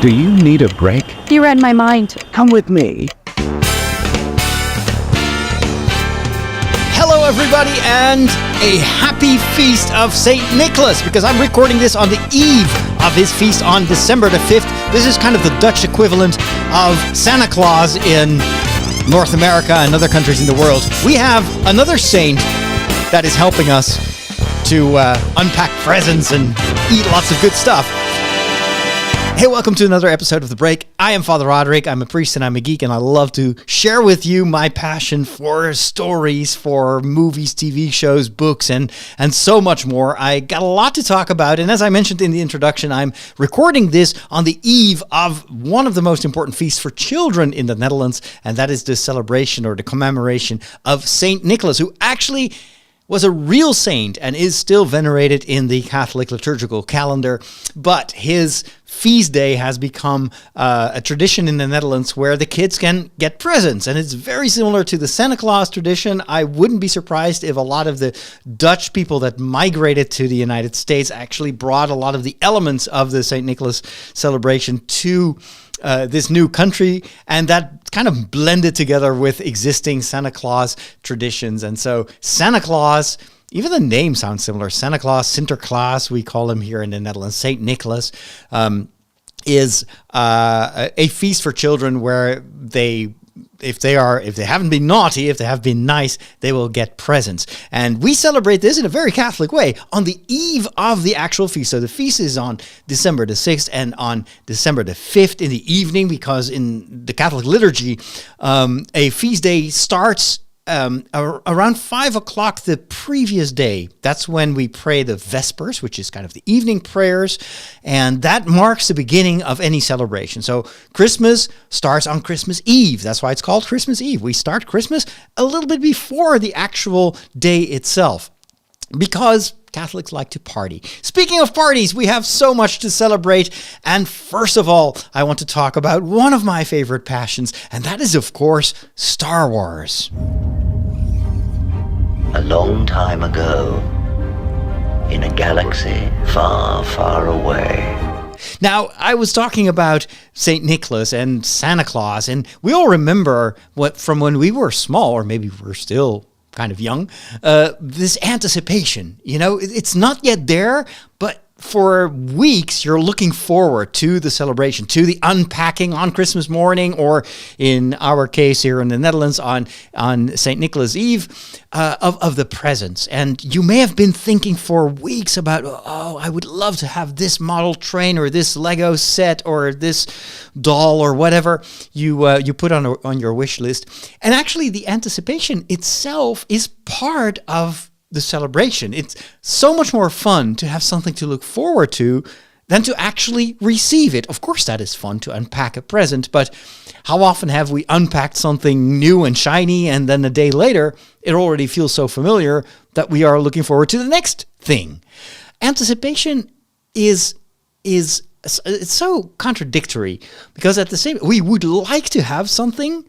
Do you need a break? You read my mind. Come with me. Hello, everybody, and a happy feast of St. Nicholas, because I'm recording this on the eve of his feast on December the 5th. This is kind of the Dutch equivalent of Santa Claus in North America and other countries in the world. We have another saint that is helping us to unpack presents and eat lots of good stuff. Hey, welcome to another episode of The Break. I am Father Roderick. I'm a priest and I'm a geek, and I love to share with you my passion for stories, for movies, TV shows, books, and so much more. I got a lot to talk about, and as I mentioned in the introduction, I'm recording this on the eve of one of the most important feasts for children in the Netherlands, and that is the celebration or the commemoration of St. Nicholas, who actually was a real saint and is still venerated in the Catholic liturgical calendar. But his feast day has become a tradition in the Netherlands where the kids can get presents. And it's very similar to the Santa Claus tradition. I wouldn't be surprised if a lot of the Dutch people that migrated to the United States actually brought a lot of the elements of the St. Nicholas celebration to this new country, and that kind of blended together with existing Santa Claus traditions. And so Santa Claus, even the name sounds similar. Santa Claus, Sinterklaas, we call him here in the Netherlands. St. Nicholas is a feast for children where if they haven't been naughty, if they have been nice, they will get presents. And we celebrate this in a very Catholic way on the eve of the actual feast. So the feast is on December the 6th and on December the 5th in the evening, because in the Catholic liturgy, a feast day starts around 5 o'clock the previous day. That's when we pray the Vespers, which is kind of the evening prayers, and that marks the beginning of any celebration. So Christmas starts on Christmas Eve. That's why it's called Christmas Eve. We start Christmas a little bit before the actual day itself, because Catholics like to party. Speaking of parties, we have so much to celebrate. And first of all, I want to talk about one of my favorite passions, and that is, of course, Star Wars. A long time ago, in a galaxy far, far away. Now, I was talking about St. Nicholas and Santa Claus, and we all remember what from when we were small, or maybe we're still kind of young, this anticipation. You know, it's not yet there, but for weeks you're looking forward to the celebration, to the unpacking on Christmas morning, or in our case here in the Netherlands on St. Nicholas Eve, of the presents. And you may have been thinking for weeks about, oh, I would love to have this model train or this Lego set or this doll or whatever you put on your wish list. And actually the anticipation itself is part of the celebration. It's so much more fun to have something to look forward to than to actually receive it. Of course, that is fun to unpack a present, but how often have we unpacked something new and shiny, and then a day later, it already feels so familiar that we are looking forward to the next thing? Anticipation is it's so contradictory, because at the same, we would like to have something,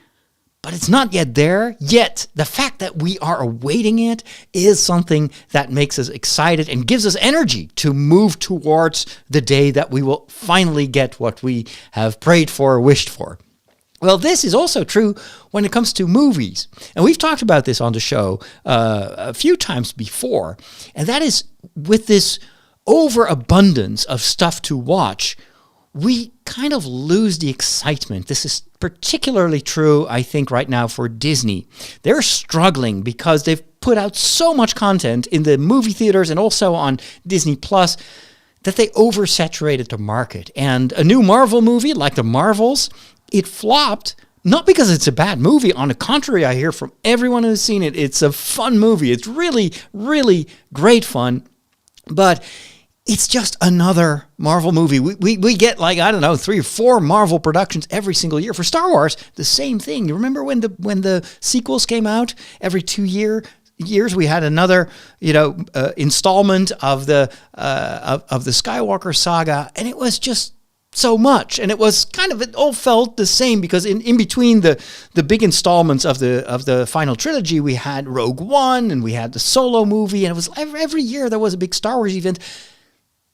but it's not yet there. Yet the fact that we are awaiting it is something that makes us excited and gives us energy to move towards the day that we will finally get what we have prayed for or wished for. Well, this is also true when it comes to movies. And we've talked about this on the show a few times before. And that is, with this overabundance of stuff to watch, we kind of lose the excitement. This is particularly true, I think, right now for Disney. They're struggling because they've put out so much content in the movie theaters and also on Disney Plus that they oversaturated the market. And a new Marvel movie like The Marvels, it flopped, not because it's a bad movie. On the contrary, I hear from everyone who's seen it, it's a fun movie. It's really, really great fun. But it's just another Marvel movie. We get, like, I don't know, 3 or 4 Marvel productions every single year. For Star Wars, the same thing. You remember when the sequels came out every 2 years? We had another, installment of the Skywalker saga, and it was just so much. And it was kind of, it all felt the same, because in between the big installments of the final trilogy, we had Rogue One and we had the Solo movie, and it was every year there was a big Star Wars event.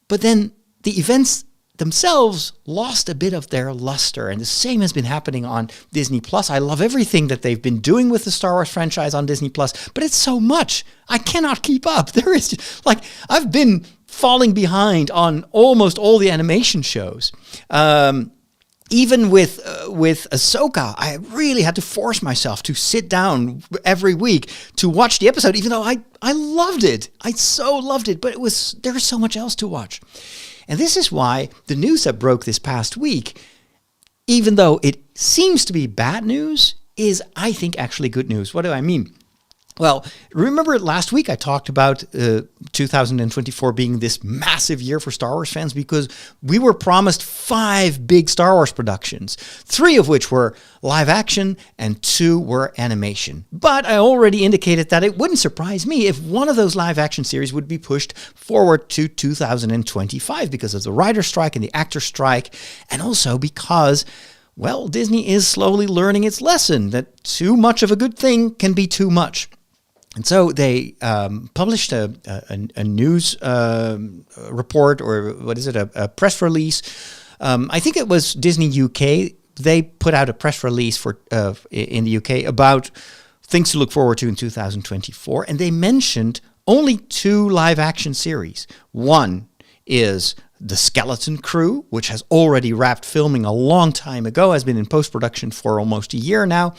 But then the events themselves lost a bit of their luster, and the same has been happening on Disney Plus. I love everything that they've been doing with the Star Wars franchise on Disney Plus, but it's so much. I cannot keep up. There is I've been falling behind on almost all the animation shows. Even with Ahsoka, I really had to force myself to sit down every week to watch the episode, even though I loved it. I so loved it, but there was so much else to watch. And this is why the news that broke this past week, even though it seems to be bad news, is, I think, actually good news. What do I mean? Well, remember last week I talked about 2024 being this massive year for Star Wars fans because we were promised 5 big Star Wars productions, 3 of which were live action and 2 were animation. But I already indicated that it wouldn't surprise me if one of those live action series would be pushed forward to 2025 because of the writer's strike and the actor's strike, and also because, well, Disney is slowly learning its lesson that too much of a good thing can be too much. And so they published a news report, or what is it, a press release. I think it was Disney UK. They put out a press release for in the UK about things to look forward to in 2024. And they mentioned only 2 live action series. One is The Skeleton Crew, which has already wrapped filming a long time ago, has been in post-production for almost a year now.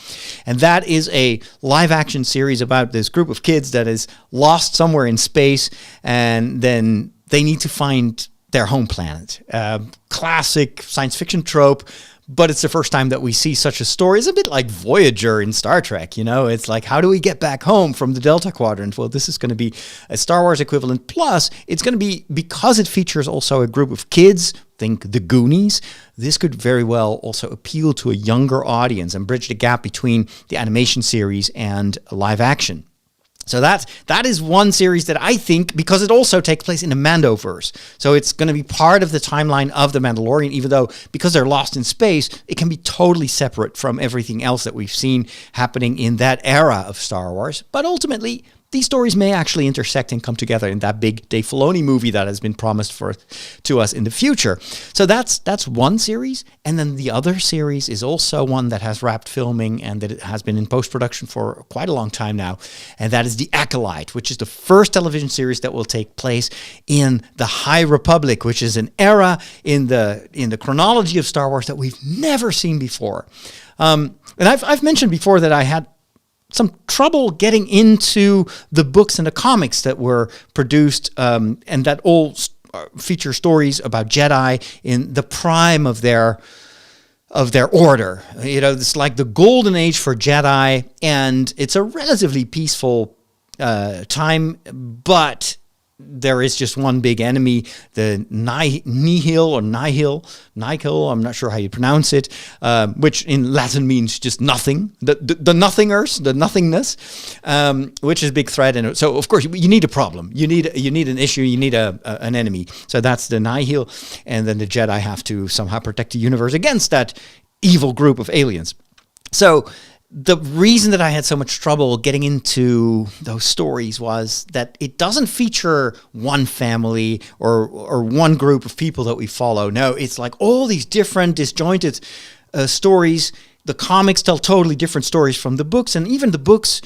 And that is a live-action series about this group of kids that is lost somewhere in space, and then they need to find their home planet. Classic science fiction trope, but it's the first time that we see such a story. It's a bit like Voyager in Star Trek, you know? It's like, how do we get back home from the Delta Quadrant? Well, this is going to be a Star Wars equivalent. Plus, it's going to be, because it features also a group of kids, think the Goonies, this could very well also appeal to a younger audience and bridge the gap between the animation series and live action. So that is one series that I think, because it also takes place in the Mandoverse, so it's going to be part of the timeline of The Mandalorian, even though because they're lost in space, it can be totally separate from everything else that we've seen happening in that era of Star Wars. But ultimately, these stories may actually intersect and come together in that big Dave Filoni movie that has been promised to us in the future. So that's one series. And then the other series is also one that has wrapped filming and that it has been in post-production for quite a long time now. And that is The Acolyte, which is the first television series that will take place in the High Republic, which is an era in the chronology of Star Wars that we've never seen before. And I've mentioned before that I had some trouble getting into the books and the comics that were produced and that all feature stories about Jedi in the prime of their order. You know, it's like the golden age for Jedi, and it's a relatively peaceful time, but there is just one big enemy, the Nihil, I'm not sure how you pronounce it, which in Latin means just nothing, the nothingers, the nothingness, which is a big threat. And so, of course, you need a problem. You need an issue. You need an enemy. So that's the Nihil, and then the Jedi have to somehow protect the universe against that evil group of aliens. So the reason that I had so much trouble getting into those stories was that it doesn't feature one family or one group of people that we follow. No, it's like all these different disjointed stories. The comics tell totally different stories from the books, and even the books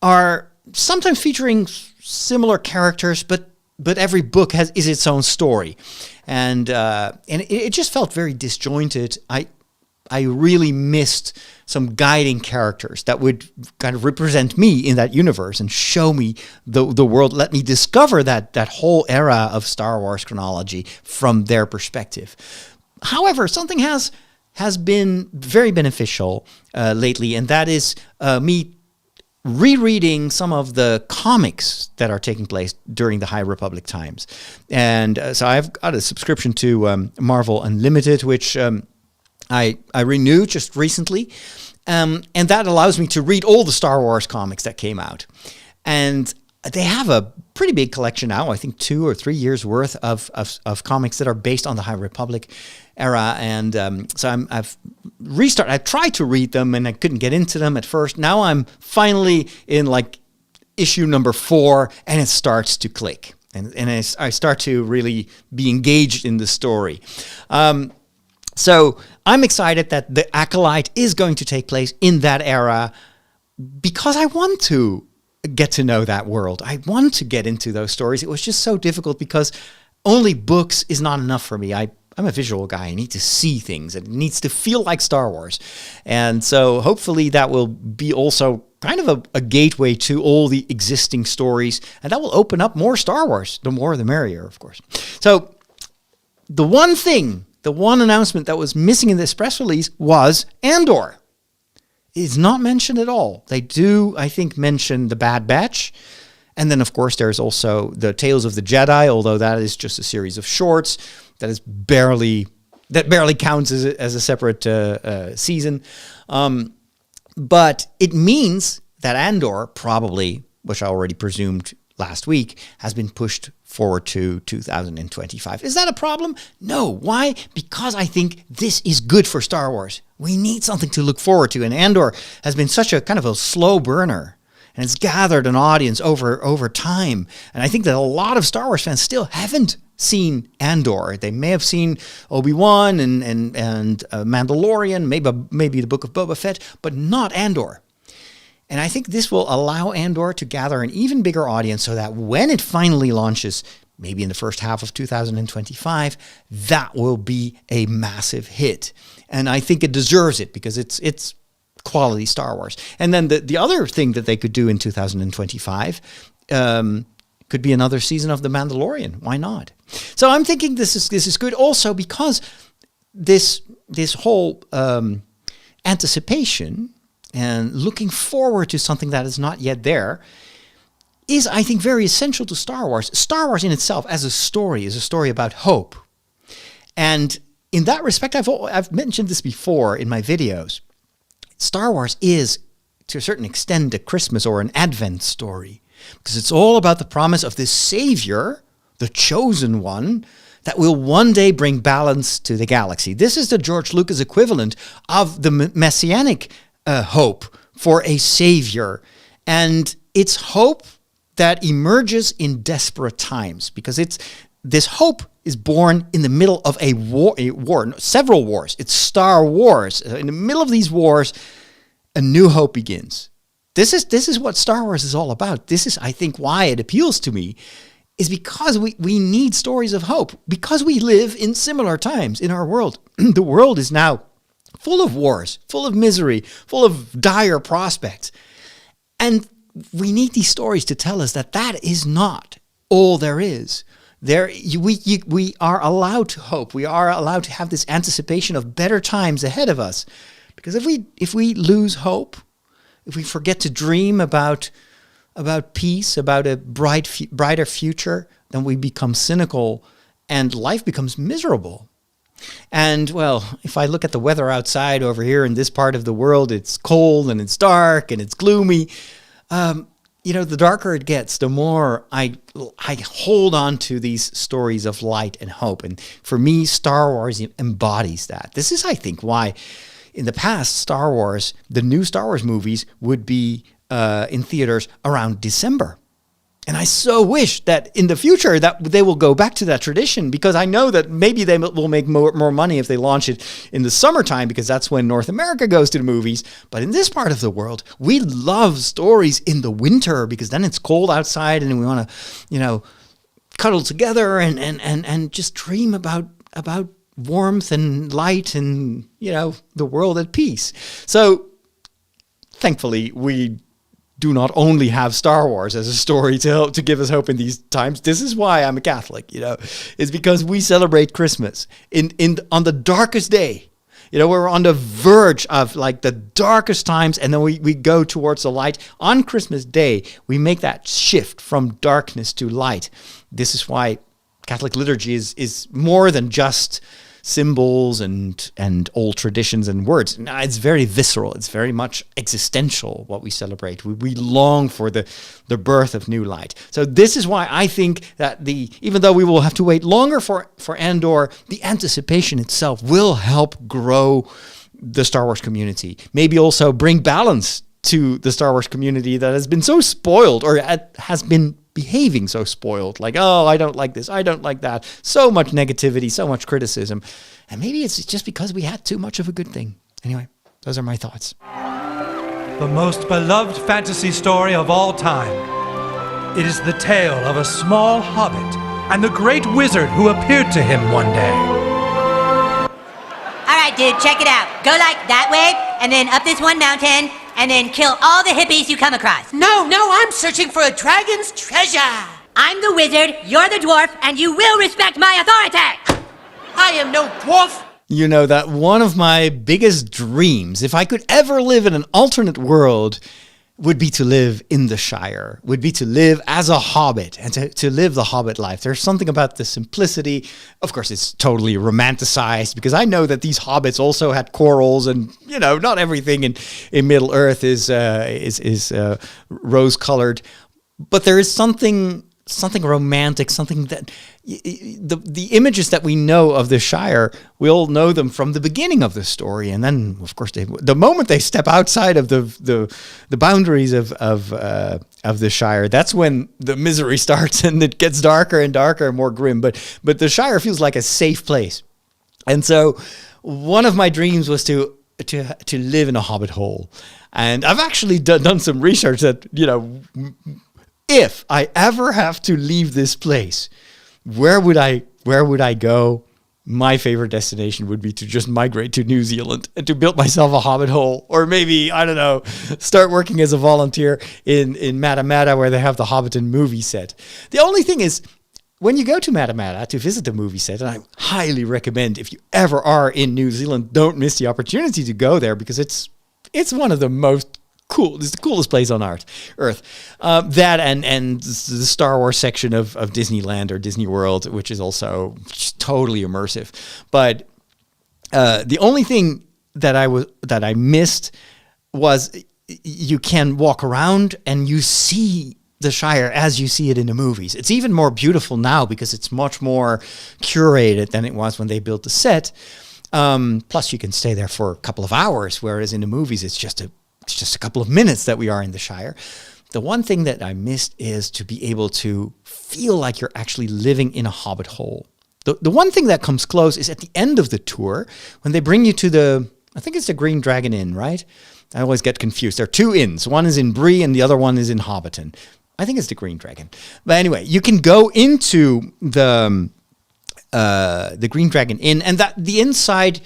are sometimes featuring similar characters, but every book is its own story, and it just felt very disjointed. I really missed some guiding characters that would kind of represent me in that universe and show me the world, let me discover that whole era of Star Wars chronology from their perspective. However, something has been very beneficial lately, and that is me rereading some of the comics that are taking place during the High Republic times. And so I've got a subscription to Marvel Unlimited, which I renewed just recently, and that allows me to read all the Star Wars comics that came out. And they have a pretty big collection now, I think 2 or 3 years worth of comics that are based on the High Republic era. And so I've restarted. I tried to read them and I couldn't get into them at first. Now I'm finally in like issue number 4 and it starts to click. And I start to really be engaged in the story. So I'm excited that The Acolyte is going to take place in that era because I want to get to know that world. I want to get into those stories. It was just so difficult because only books is not enough for me. I'm a visual guy. I need to see things. It needs to feel like Star Wars. And so hopefully that will be also kind of a gateway to all the existing stories. And that will open up more Star Wars. The more, the merrier, of course. So the one announcement that was missing in this press release was Andor. It's not mentioned at all. They do, I think, mention the Bad Batch. And then, of course, there's also the Tales of the Jedi, although that is just a series of shorts that barely counts as a separate season. But it means that Andor probably, which I already presumed last week, has been pushed forward to 2025. Is that a problem? No. Why? Because I think this is good for Star Wars. We need something to look forward to. And Andor has been such a kind of a slow burner. And it's gathered an audience over time. And I think that a lot of Star Wars fans still haven't seen Andor. They may have seen Obi-Wan and Mandalorian, maybe the Book of Boba Fett, but not Andor. And I think this will allow Andor to gather an even bigger audience so that when it finally launches, maybe in the first half of 2025, that will be a massive hit. And I think it deserves it because it's quality Star Wars. And then the other thing that they could do in 2025 could be another season of The Mandalorian. Why not? So I'm thinking this is good also because this whole anticipation and looking forward to something that is not yet there is, I think, very essential to Star Wars. Star Wars in itself as a story is a story about hope. And in that respect, I've mentioned this before in my videos. Star Wars is, to a certain extent, a Christmas or an Advent story, because it's all about the promise of this Savior, the chosen one, that will one day bring balance to the galaxy. This is the George Lucas equivalent of the messianic hope for a Savior. And it's hope that emerges in desperate times, because this hope is born in the middle of a war, several wars. It's Star Wars. In the middle of these wars, a new hope begins. This is what Star Wars is all about. This is, I think, why it appeals to me, is because we need stories of hope, because we live in similar times in our world. The world is now full of wars, full of misery, full of dire prospects. And we need these stories to tell us that is not all there is. We are allowed to hope. We are allowed to have this anticipation of better times ahead of us. Because if we lose hope, if we forget to dream about peace, about a brighter future, then we become cynical and life becomes miserable. And, well, if I look at the weather outside over here in this part of the world, it's cold and it's dark and it's gloomy. The darker it gets, the more I hold on to these stories of light and hope. And for me, Star Wars embodies that. This is, I think, why in the past, the new Star Wars movies would be in theaters around December. And I so wish that in the future that they will go back to that tradition, because I know that maybe they will make more money if they launch it in the summertime, because that's when North America goes to the movies. But in this part of the world, we love stories in the winter, because then it's cold outside and we want to, cuddle together and just dream about warmth and light and, the world at peace. So thankfully, we do not only have Star Wars as a story to give us hope in these times. This is why I'm a Catholic, It's because we celebrate Christmas on the darkest day. We're on the verge of like the darkest times, and then we go towards the light. On Christmas Day, we make that shift from darkness to light. This is why Catholic liturgy is more than just symbols and old traditions and words. No, it's very visceral. It's very much existential, what we celebrate. We long for the birth of new light. So this is why I think that even though we will have to wait longer for Andor, the anticipation itself will help grow the Star Wars community. Maybe also bring balance to the Star Wars community that has been so spoiled, or has been behaving so spoiled. Like, oh, I don't like this, I don't like that. So much negativity, so much criticism. And maybe it's just because we had too much of a good thing. Anyway, those are my thoughts. The most beloved fantasy story of all time. It is the tale of a small hobbit and the great wizard who appeared to him one day. All right, dude, check it out. Go like that way, and then up this one mountain, and then kill all the hippies you come across. No, I'm searching for a dragon's treasure. I'm the wizard, you're the dwarf, and you will respect my authority. I am no dwarf. You know that one of my biggest dreams, if I could ever live in an alternate world, would be to live in the Shire, would be to live as a hobbit and to live the hobbit life. There's something about the simplicity. Of course, it's totally romanticized because I know that these hobbits also had quarrels, and you know, not everything in Middle Earth is rose-colored, but there is something romantic, something that the images that we know of the Shire, we all know them from the beginning of the story, and then of course the moment they step outside of the boundaries of the Shire, that's when the misery starts and it gets darker and darker and more grim. But the Shire feels like a safe place, and so one of my dreams was to live in a hobbit hole, and I've actually done some research that, you know, if I ever have to leave this place, where would I go? My favorite destination would be to just migrate to New Zealand and to build myself a hobbit hole, or maybe, I don't know, start working as a volunteer in Matamata, where they have the Hobbiton movie set. The only thing is, when you go to Matamata to visit the movie set, and I highly recommend, if you ever are in New Zealand, don't miss the opportunity to go there, because it's one of the most cool. It's the coolest place on Earth. That and the Star Wars section of Disneyland or Disney World, which is also just totally immersive. But the only thing that I missed was you can walk around and you see the Shire as you see it in the movies. It's even more beautiful now because it's much more curated than it was when they built the set. Plus, you can stay there for a couple of hours, whereas in the movies it's just a couple of minutes that we are in the Shire. The one thing that I missed is to be able to feel like you're actually living in a hobbit hole. The one thing that comes close is at the end of the tour, when they bring you to I think it's the Green Dragon Inn, right? I always get confused. There are two inns. One is in Bree and the other one is in Hobbiton. I think it's the Green Dragon. But anyway, you can go into the Green Dragon Inn, and that the inside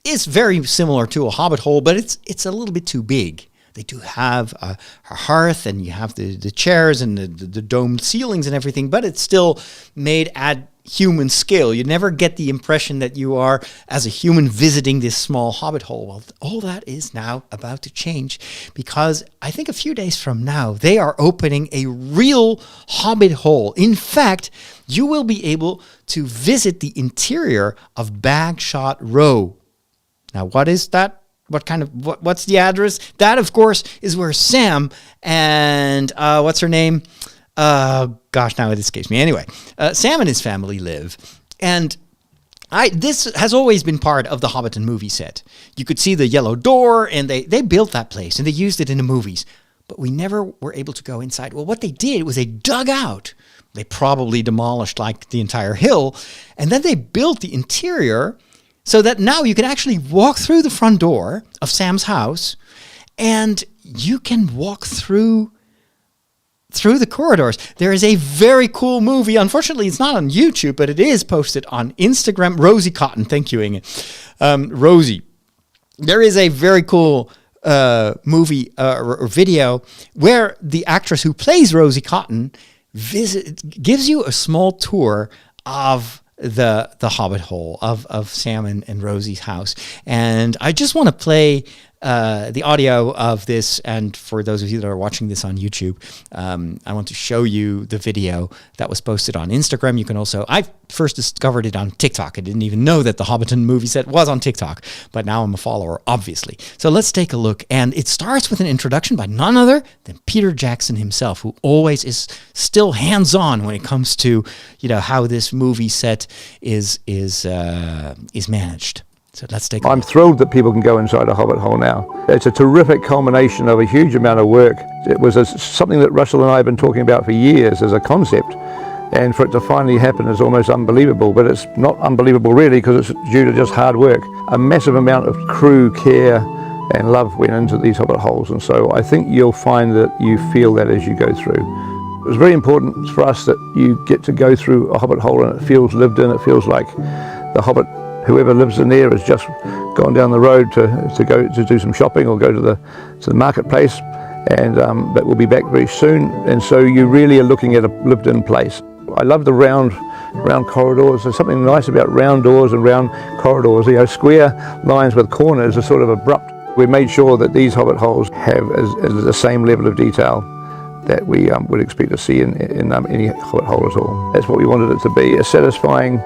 is very similar to a hobbit hole, but it's a little bit too big. They do have a hearth, and you have the chairs and the domed ceilings and everything, but it's still made at human scale. You never get the impression that you are, as a human, visiting this small hobbit hole. Well, all that is now about to change, because I think a few days from now, they are opening a real hobbit hole. In fact, you will be able to visit the interior of Bagshot Row. Now, what is that? What's the address? That, of course, is where Sam and, what's her name? Gosh, now it escapes me. Anyway, Sam and his family live. And this has always been part of the Hobbiton movie set. You could see the yellow door, and they built that place, and they used it in the movies. But we never were able to go inside. Well, what they did was they dug out. They probably demolished, like, the entire hill. And then they built the interior so that now you can actually walk through the front door of Sam's house, and you can walk through the corridors. There is a very cool movie. Unfortunately, it's not on YouTube, but it is posted on Instagram. Rosie Cotton. Thank you, Inge. Rosie. There is a very cool movie or video where the actress who plays Rosie Cotton gives you a small tour of the hobbit hole of Sam and Rosie's house. And I just want to play the audio of this, and for those of you that are watching this on YouTube, I want to show you the video that was posted on Instagram. You can also, I first discovered it on TikTok. I didn't even know that the Hobbiton movie set was on TikTok, but now I'm a follower, obviously. So let's take a look, and it starts with an introduction by none other than Peter Jackson himself, who always is still hands-on when it comes to, how this movie set is managed. So let's take a I'm look. thrilled that people can go inside a hobbit hole now. It's a terrific culmination of a huge amount of work. It was something that Russell and I have been talking about for years as a concept, and for it to finally happen is almost unbelievable, but it's not unbelievable really because it's due to just hard work. A massive amount of crew care and love went into these hobbit holes, and so I think you'll find that you feel that as you go through. It was very important for us that you get to go through a hobbit hole and it feels lived in. It feels like the hobbit, whoever lives in there, has just gone down the road to go to do some shopping or go to the marketplace, and but we'll be back very soon. And so you really are looking at a lived-in place. I love the round corridors. There's something nice about round doors and round corridors. You know, square lines with corners are sort of abrupt. We made sure that these hobbit holes have the same level of detail that we would expect to see in any hobbit hole at all. That's what we wanted it to be, a satisfying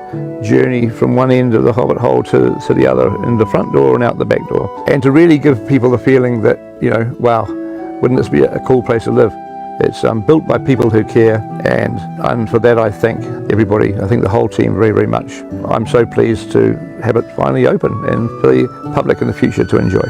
journey from one end of the hobbit hole to the other, in the front door and out the back door. And to really give people the feeling that, you know, wow, wouldn't this be a cool place to live? It's built by people who care, and for that I thank everybody. I think the whole team very, very much. I'm so pleased to have it finally open and for the public in the future to enjoy.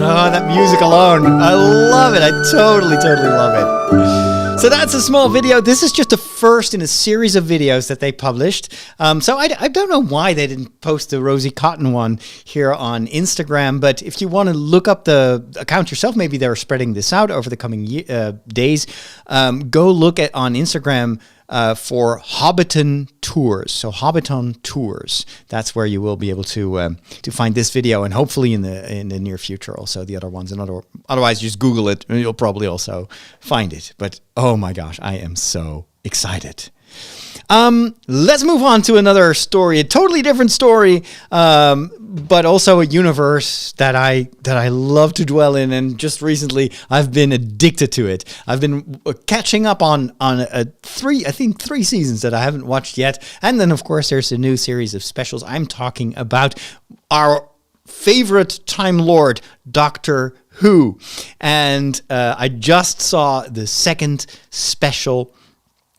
Oh, that music alone. I love it. I totally love it. So that's a small video. This is just the first in a series of videos that they published. So I don't know why they didn't post the Rosie Cotton one here on Instagram, but if you want to look up the account yourself, maybe they're spreading this out over the coming days, go look at on Instagram for Hobbiton Tours. So Hobbiton Tours. That's where you will be able to find this video, and hopefully in the near future also the other ones. And otherwise, just Google it, and you'll probably also find it. But oh my gosh, I am so excited. Let's move on to another story, a totally different story, but also a universe that I love to dwell in. And just recently, I've been addicted to it. I've been catching up on three seasons that I haven't watched yet. And then, of course, there's a new series of specials. I'm talking about our favorite Time Lord, Doctor Who. And I just saw the second special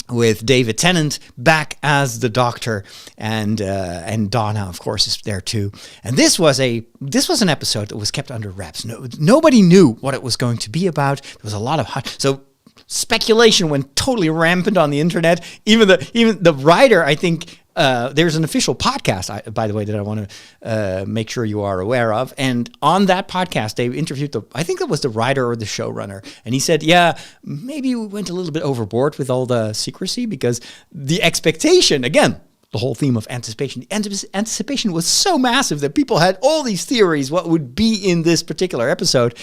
with David Tennant back as the Doctor, and Donna, of course, is there too. And this was an episode that was kept under wraps. Nobody knew what it was going to be about. There was a lot of so speculation went totally rampant on the internet. Even the writer, I think. There's an official podcast, by the way, that I want to make sure you are aware of. And on that podcast, they interviewed I think it was the writer or the showrunner. And he said, yeah, maybe we went a little bit overboard with all the secrecy, because the expectation, again, the whole theme of anticipation, the anticipation was so massive that people had all these theories what would be in this particular episode.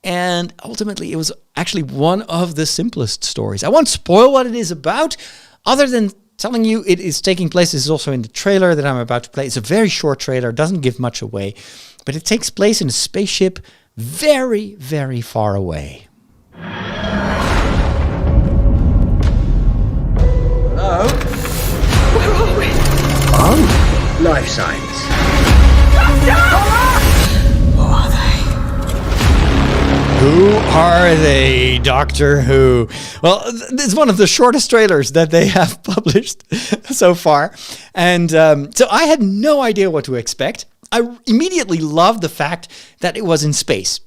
And ultimately, it was actually one of the simplest stories. I won't spoil what it is about, other than telling you it is taking place. This is also in the trailer that I'm about to play. It's a very short trailer, doesn't give much away, but it takes place in a spaceship very, very far away. Hello? Where are we? Oh, life signs. Who are they, Doctor Who? Well, it's one of the shortest trailers that they have published so far. And so I had no idea what to expect. I immediately loved the fact that it was in space.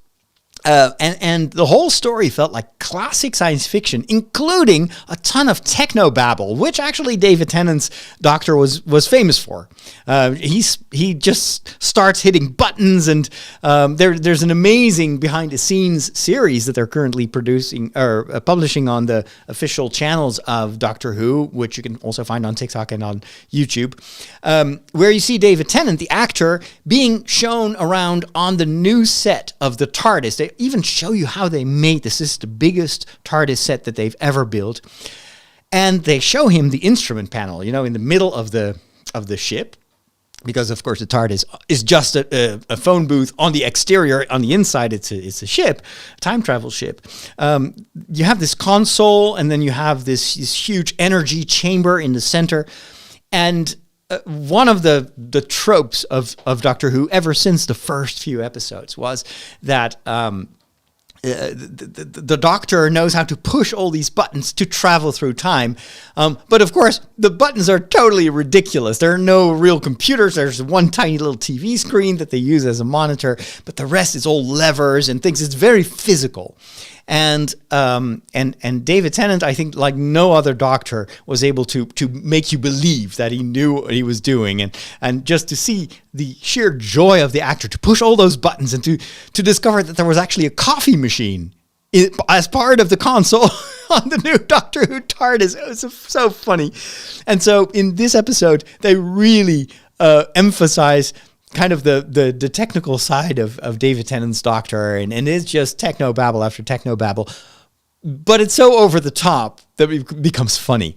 And the whole story felt like classic science fiction, including a ton of technobabble, which actually David Tennant's Doctor was famous for. He just starts hitting buttons, and there's an amazing behind-the-scenes series that they're currently producing or publishing on the official channels of Doctor Who, which you can also find on TikTok and on YouTube, where you see David Tennant, the actor, being shown around on the new set of the TARDIS. They even show you how they made this. This is the biggest TARDIS set that they've ever built. And they show him the instrument panel, in the middle of the ship. Because, of course, the TARDIS is just a phone booth on the exterior. On the inside, it's a ship, a time travel ship. You have this console, and then you have this huge energy chamber in the center. And one of the tropes of Doctor Who ever since the first few episodes was that the Doctor knows how to push all these buttons to travel through time. But of course, the buttons are totally ridiculous. There are no real computers. There's one tiny little TV screen that they use as a monitor, but the rest is all levers and things. It's very physical. And David Tennant, I think, like no other Doctor, was able to make you believe that he knew what he was doing, and just to see the sheer joy of the actor to push all those buttons and to discover that there was actually a coffee machine as part of the console on the new Doctor Who TARDIS. It was so funny. And so in this episode, they really emphasize kind of the technical side of David Tennant's Doctor, and it's just techno-babble after techno-babble. But it's so over the top that it becomes funny.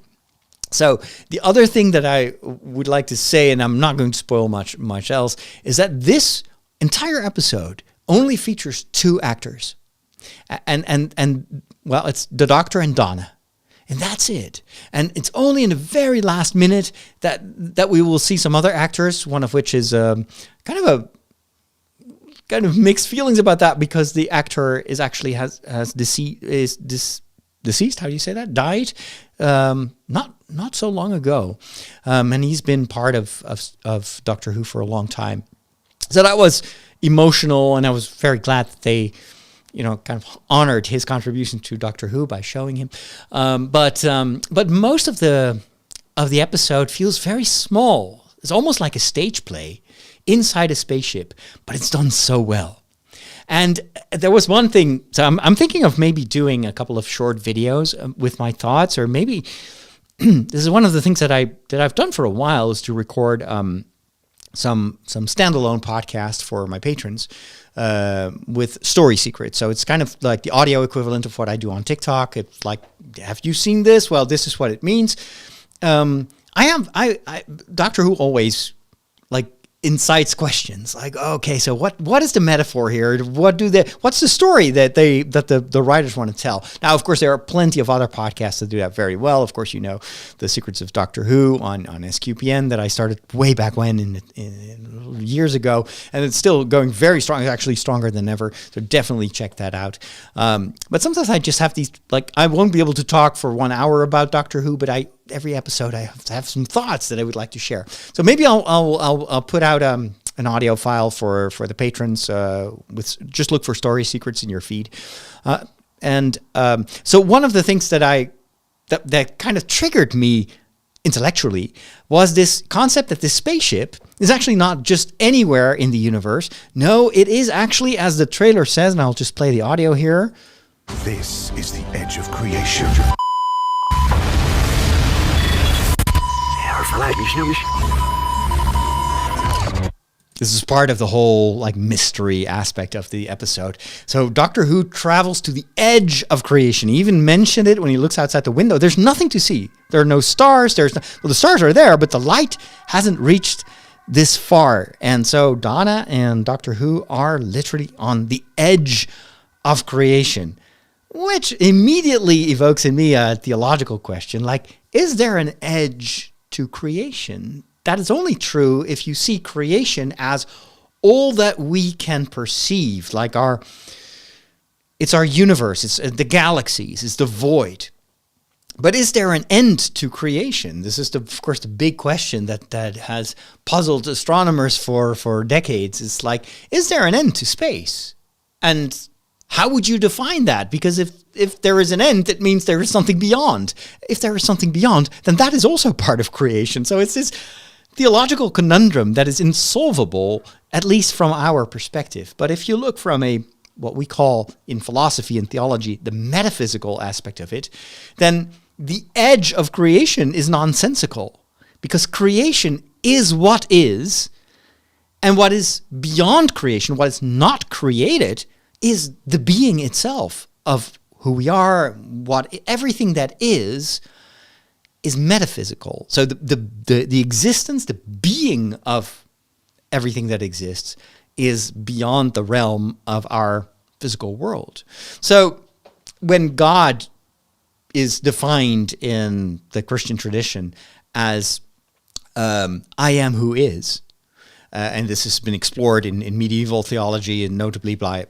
So the other thing that I would like to say, and I'm not going to spoil much else, is that this entire episode only features 2 actors. And well, it's the Doctor and Donna. And that's it. And it's only in the very last minute that we will see some other actors, one of which is kind of mixed feelings about that, because the actor is actually deceased. How do you say that? Died not so long ago. And he's been part of Doctor Who for a long time. So that was emotional, and I was very glad that they kind of honored his contribution to Doctor Who by showing him. But most of the episode feels very small. It's almost like a stage play inside a spaceship, but it's done so well. And there was one thing, so I'm thinking of maybe doing a couple of short videos with my thoughts, or maybe this is one of the things that I've done for a while, is to record some standalone podcast for my patrons with story secrets. So it's kind of like the audio equivalent of what I do on TikTok. It's like, have you seen this? Well, this is what it means. Doctor Who always like incites questions like, okay, so what is the metaphor here? What's the story that the writers want to tell? Now, of course, there are plenty of other podcasts that do that very well. Of course, The Secrets of Doctor Who on SQPN that I started way back when in years ago, and it's still going very strong. It's actually stronger than ever. So definitely check that out. But sometimes I just have these, like, I won't be able to talk for 1 hour about Doctor Who, but every episode I have some thoughts that I would like to share. So maybe I'll put out an audio file for the patrons. Just look for Story Secrets in your feed. So one of the things that kind of triggered me intellectually was this concept that this spaceship is actually not just anywhere in the universe. No, it is actually, as the trailer says, and I'll just play the audio here. This is the edge of creation. This is part of the whole like mystery aspect of the episode. So Doctor Who travels to the edge of creation. He even mentioned it when he looks outside the window. There's nothing to see. There are no stars. The stars are there, but the light hasn't reached this far. And so Donna and Doctor Who are literally on the edge of creation, which immediately evokes in me a theological question, like, is there an edge to creation? That is only true if you see creation as all that we can perceive, like it's our universe, it's the galaxies, it's the void. But is there an end to creation? This is, of course, the big question that has puzzled astronomers for decades. It's like, is there an end to space? And how would you define that? Because if there is an end, that means there is something beyond. If there is something beyond, then that is also part of creation. So it's this theological conundrum that is insolvable, at least from our perspective. But if you look from what we call in philosophy and theology, the metaphysical aspect of it, then the edge of creation is nonsensical, because creation is what is, and what is beyond creation, what is not created, is the being itself of who we are. Everything that is metaphysical. So the existence, the being of everything that exists is beyond the realm of our physical world. So when God is defined in the Christian tradition as I am who is, and this has been explored in medieval theology, and notably by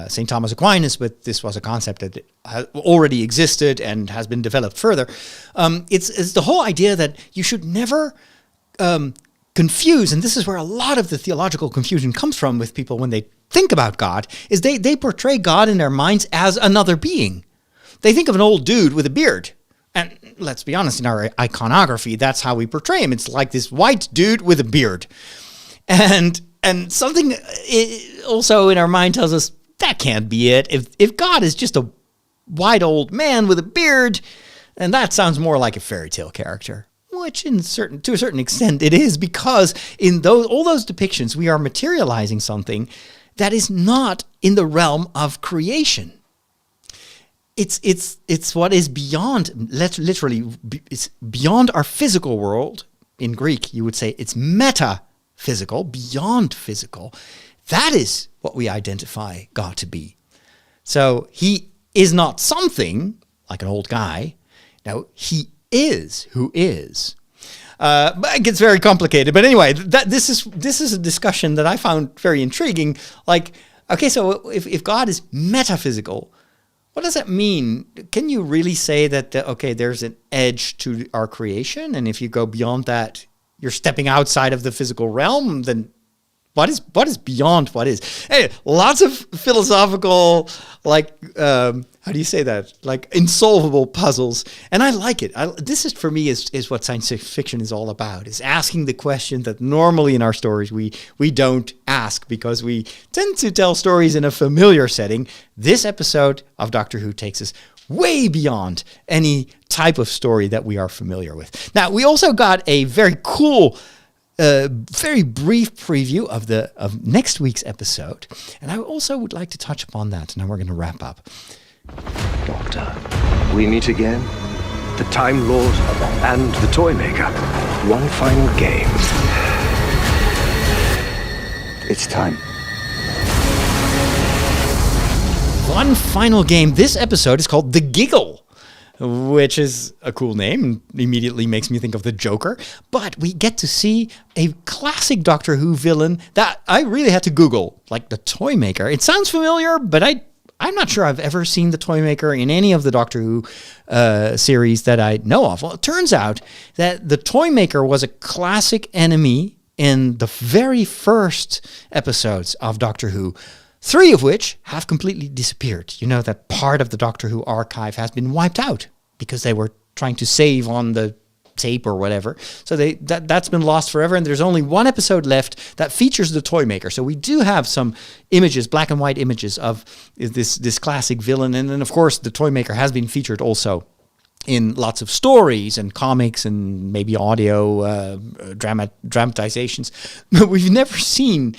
St. Thomas Aquinas, but this was a concept that already existed and has been developed further. It's the whole idea that you should never confuse, and this is where a lot of the theological confusion comes from with people when they think about God, is they portray God in their minds as another being. They think of an old dude with a beard. And let's be honest, in our iconography, that's how we portray him. It's like this white dude with a beard. And something also in our mind tells us that can't be it. If God is just a white old man with a beard, then that sounds more like a fairy tale character. Which to a certain extent it is, because in all those depictions we are materializing something that is not in the realm of creation. It's what is beyond, literally, it's beyond our physical world. In Greek, you would say it's metaphysical, beyond physical. That is what we identify God to be. So he is not something like an old guy. No, he is who is. But it gets very complicated. But anyway, this is a discussion that I found very intriguing. Like, okay, so if God is metaphysical, what does that mean? Can you really say that, there's an edge to our creation, and if you go beyond that, you're stepping outside of the physical realm? Then what is beyond what is? Hey, lots of philosophical, how do you say that? Like insolvable puzzles. And I like it. This is, for me, is what science fiction is all about, is asking the question that normally in our stories we don't ask, because we tend to tell stories in a familiar setting. This episode of Doctor Who takes us way beyond any type of story that we are familiar with. Now, we also got a very cool, very brief preview of next week's episode, and I also would like to touch upon that. Now we're going to wrap up. Doctor, we meet again. The Time Lord and the Toymaker. One final game. It's time. One final game. This episode is called The Giggle, which is a cool name and immediately makes me think of the Joker. But we get to see a classic Doctor Who villain that I really had to Google, like the Toymaker. It sounds familiar, but I'm not sure I've ever seen the Toymaker in any of the Doctor Who series that I know of. Well, it turns out that the Toymaker was a classic enemy in the very first episodes of Doctor Who, 3 of which have completely disappeared. You know, that part of the Doctor Who archive has been wiped out because they were trying to save on the tape or whatever. So that's been lost forever, and there's only 1 episode left that features the Toymaker. So we do have some images, black and white images of this classic villain. And then, of course, the Toymaker has been featured also in lots of stories and comics and maybe audio dramatizations. But we've never seen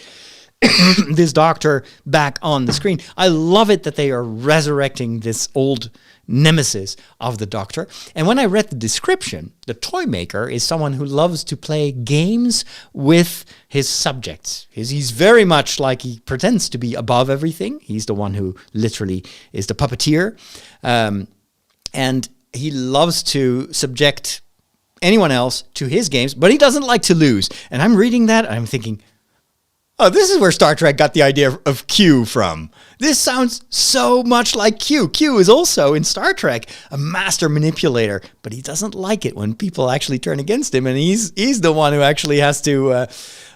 this Doctor back on the screen. I love it that they are resurrecting this old nemesis of the Doctor. And when I read the description, the Toymaker is someone who loves to play games with his subjects. He's very much like, he pretends to be above everything. He's the one who literally is the puppeteer. And he loves to subject anyone else to his games, but he doesn't like to lose. And I'm reading that and I'm thinking, oh, this is where Star Trek got the idea of Q from. This sounds so much like Q. Q is also in Star Trek a master manipulator, but he doesn't like it when people actually turn against him, and he's the one who actually has to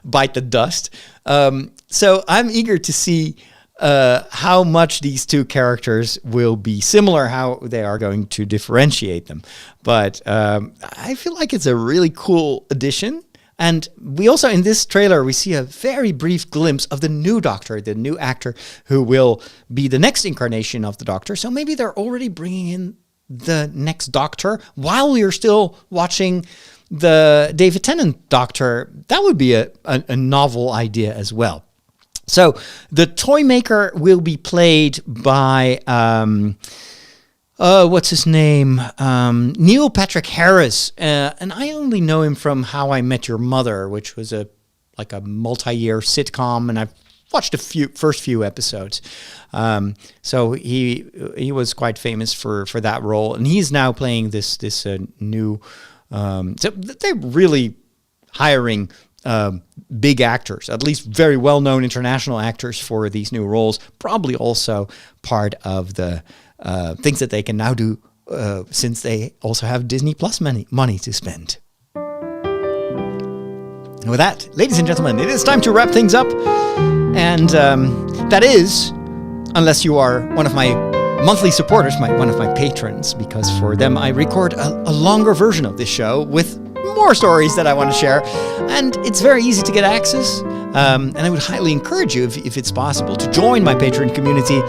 bite the dust. So I'm eager to see how much these two characters will be similar, how they are going to differentiate them. But I feel like it's a really cool addition. And we also, in this trailer, we see a very brief glimpse of the new Doctor, the new actor who will be the next incarnation of the Doctor. So maybe they're already bringing in the next Doctor while we're still watching the David Tennant Doctor. That would be a novel idea as well. So the Toymaker will be played by... what's his name? Neil Patrick Harris. And I only know him from How I Met Your Mother, which was a multi-year sitcom, and I've watched the first few episodes. So he was quite famous for that role, and he's now playing this new. So they're really hiring big actors, at least very well-known international actors for these new roles. Probably also part of the things that they can now do since they also have Disney Plus money to spend. And with that, ladies and gentlemen, it is time to wrap things up. And that is, unless you are one of my monthly supporters, one of my patrons, because for them I record a longer version of this show with more stories that I want to share. And it's very easy to get access. And I would highly encourage you, if it's possible, to join my Patreon community.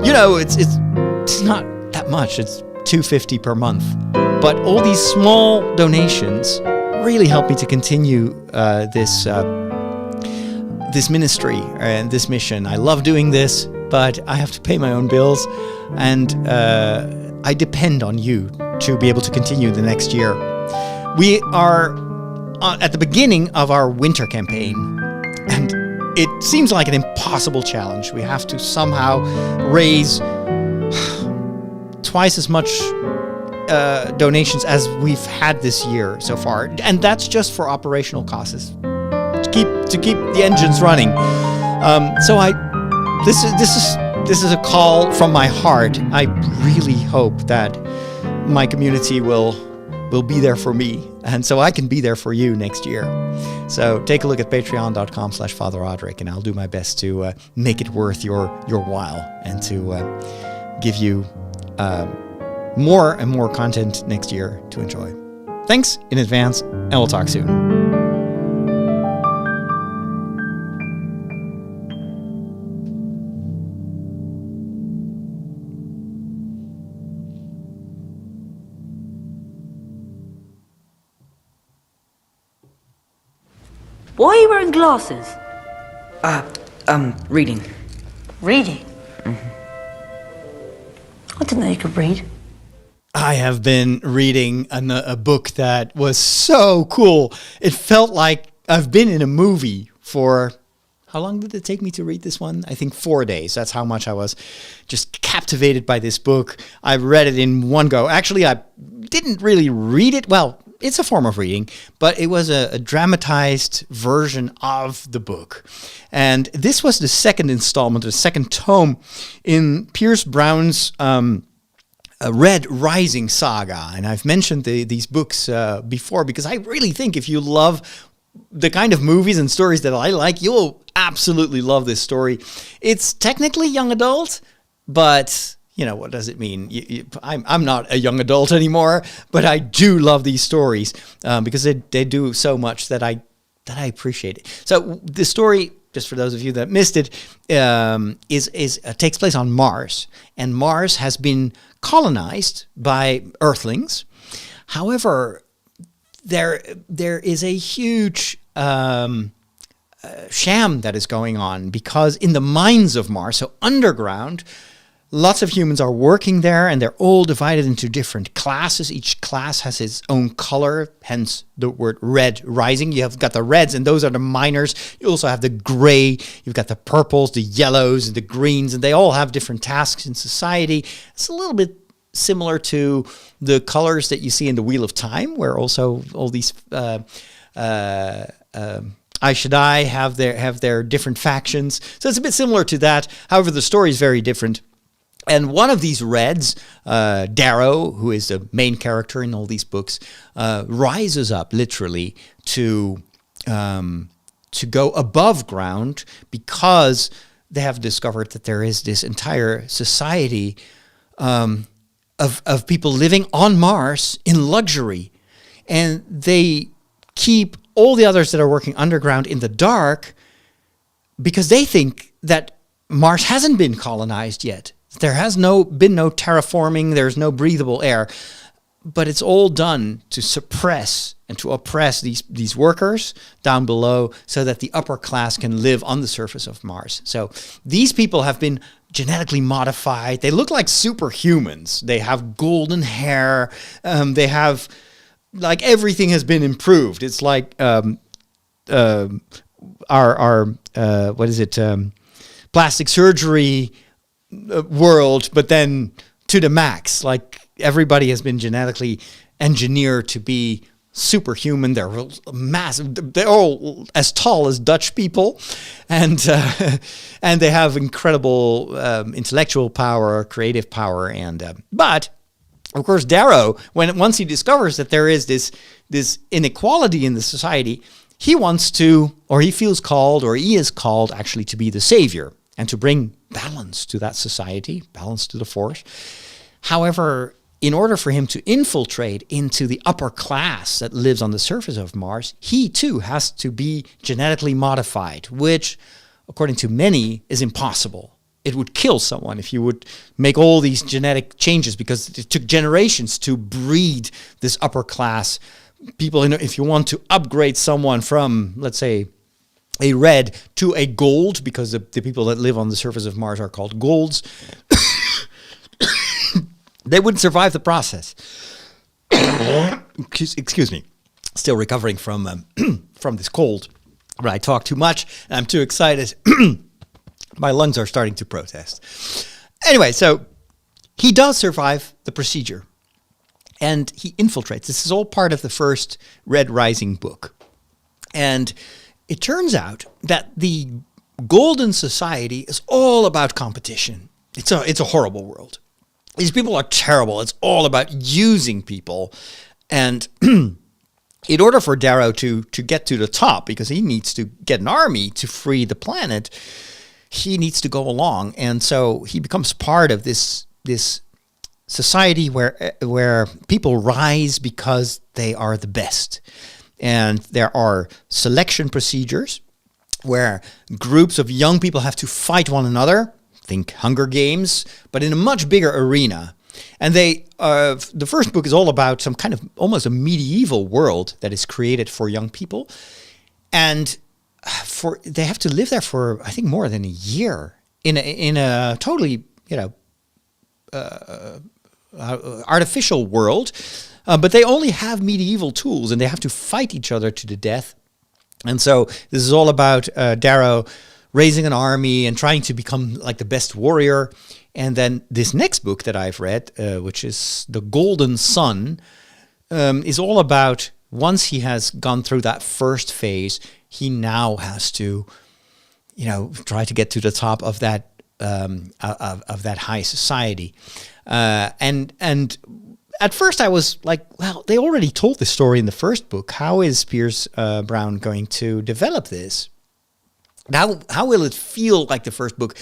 You know, it's not that much. It's $2.50 per month. But all these small donations really help me to continue this ministry and this mission. I love doing this, but I have to pay my own bills, and I depend on you to be able to continue the next year. We are at the beginning of our winter campaign, and it seems like an impossible challenge. We have to somehow raise twice as much donations as we've had this year so far, and that's just for operational costs to keep the engines running. This is a call from my heart. I really hope that my community will be there for me, and so I can be there for you next year. So take a look at patreon.com/Father Roderick, and I'll do my best to make it worth your while, and to give you more and more content next year to enjoy. Thanks in advance, and we'll talk soon. Why are you wearing glasses? Reading. Reading? Mm-hmm. I didn't know you could read. I have been reading a book that was so cool. It felt like I've been in a movie for... How long did it take me to read this one? I think 4 days. That's how much I was just captivated by this book. I read it in one go. Actually, I didn't really read it. Well, it's a form of reading, but it was a dramatized version of the book. And this was the second installment, the second tome in Pierce Brown's Red Rising saga. And I've mentioned these books before because I really think if you love the kind of movies and stories that I like, you'll absolutely love this story. It's technically young adult, but... You know, what does it mean? I'm not a young adult anymore, but I do love these stories because they do so much that I appreciate it. So the story, just for those of you that missed it, takes place on Mars, and Mars has been colonized by Earthlings. However, there is a huge sham that is going on because in the mines of Mars, so underground. Lots of humans are working there, and they're all divided into different classes. Each class has its own color, hence the word Red Rising. You have got the reds, and those are the miners. You also have the gray. You've got the purples, the yellows, and the greens, and they all have different tasks in society. It's a little bit similar to the colors that you see in the Wheel of Time, where also all these Aes Sedai have their different factions. So it's a bit similar to that. However, the story is very different. And one of these Reds, Darrow, who is the main character in all these books, rises up literally to go above ground because they have discovered that there is this entire society of people living on Mars in luxury, and they keep all the others that are working underground in the dark because they think that Mars hasn't been colonized yet. There has been no terraforming, there's no breathable air, but it's all done to suppress and to oppress these workers down below so that the upper class can live on the surface of Mars. So these people have been genetically modified. They look like superhumans. They have golden hair. They have, like, everything has been improved. It's like plastic surgery world, but then to the max. Like, everybody has been genetically engineered to be superhuman. They're massive. They're all as tall as Dutch people, and they have incredible intellectual power, creative power, but of course Darrow, once he discovers that there is this inequality in the society, he wants to, or he feels called, or he is called actually to be the savior and to bring balance to that society, balance to the force. However, in order for him to infiltrate into the upper class that lives on the surface of Mars, he too has to be genetically modified, which, according to many, is impossible. It would kill someone if you would make all these genetic changes, because it took generations to breed this upper class people. If you want to upgrade someone from, let's say, a red to a gold, because the people that live on the surface of Mars are called golds, they wouldn't survive the process. Excuse me. Still recovering from this cold. But I talk too much and I'm too excited. My lungs are starting to protest. Anyway, so he does survive the procedure. And he infiltrates. This is all part of the first Red Rising book. And it turns out that the Golden Society is all about competition. It's a horrible world. These people are terrible. It's all about using people. And in order for Darrow to get to the top, because he needs to get an army to free the planet, he needs to go along. And so he becomes part of this society where people rise because they are the best. And there are selection procedures where groups of young people have to fight one another. Think Hunger Games, but in a much bigger arena. And the first book is all about some kind of almost a medieval world that is created for young people. And they have to live there for, I think, more than a year in a totally, artificial world. But they only have medieval tools and they have to fight each other to the death. And so this is all about Darrow raising an army and trying to become like the best warrior. And then this next book that I've read, which is The Golden Sun, is all about, once he has gone through that first phase, he now has to, try to get to the top of that high society. And at first I was like, well, they already told this story in the first book. How is Pierce Brown going to develop this? How will it feel like the first book?